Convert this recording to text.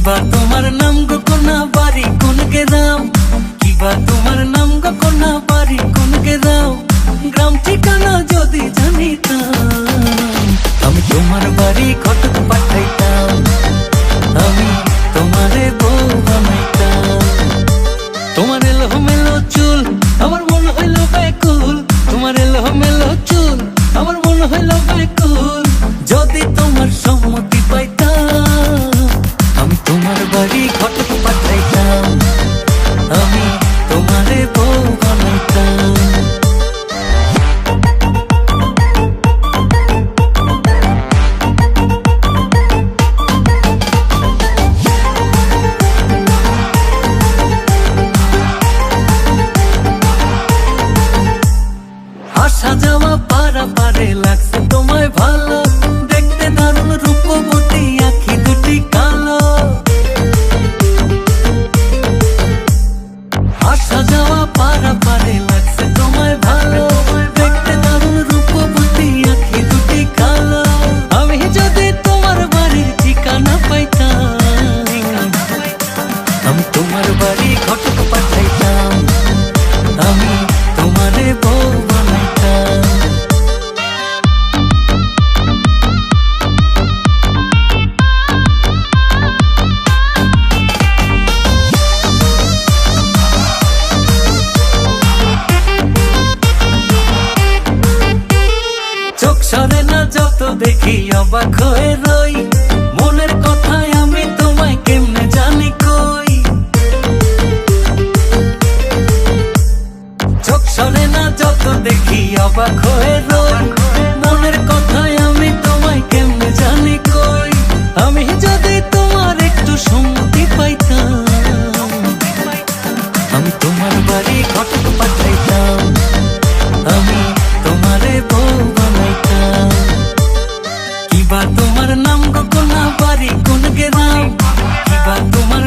কিবা তোমার নাম গো কোনা বাড়ি কোন গ্রাম, কিবা তোমার নাম গো কোনা বাড়ি কোন গ্রাম, গ্রাম ঠিকানা যদি জানিতাম আমি তোমার বাড়ি ঘটক পাঠাইতাম, আমি তোমারে বউ বানাইতাম। তোমার এলোমেলো চুল আমার মন হইল ব্যাকুল, তোমার এলোমেলো চুল আমার মন হইল ব্যাকুল, যদি তোমার সম্মতি পাইতাম আমি তোমার বাড়ি ঘটক পাঠাইতাম, আমি তোমারে বউ বানাইতাম। আসা যাওয়া পারাপারে লাগছে তোমায় ভালো, দেখতে দারুণ রূপবতী আঁখি দুটি কালো। আসা যাওয়া পারাপারে লাগছে তোমায় ভালো, দেখতে দারুণ রূপবতী আঁখি দুটি কালো। আমি যদি তোমার বাড়ির ঠিকানা পাইতাম আমি তোমার বাড়ি ঘটক পাঠাইতাম, আমি তোমারে বউ বানাইতাম। চোখ সরে না যত দেখি অবাক হয়ে রই, মনের কথায় আমি তোমায় কেমনে জানি কই। চোখ সরে না যত দেখি অবাক হয়ে রই, মনের কথায় আমি তোমায় কেমনে জানি কই। আমি যদি তোমার একটু সম্মতি পাইতাম আমি তোমার বাড়ি ঘটক পাঠাইতাম, আমি তোমারে বউ বানাইতাম। কিবা তোমার নাম গো কোনা বাড়ি কোন গ্রাম, কিবা তোমার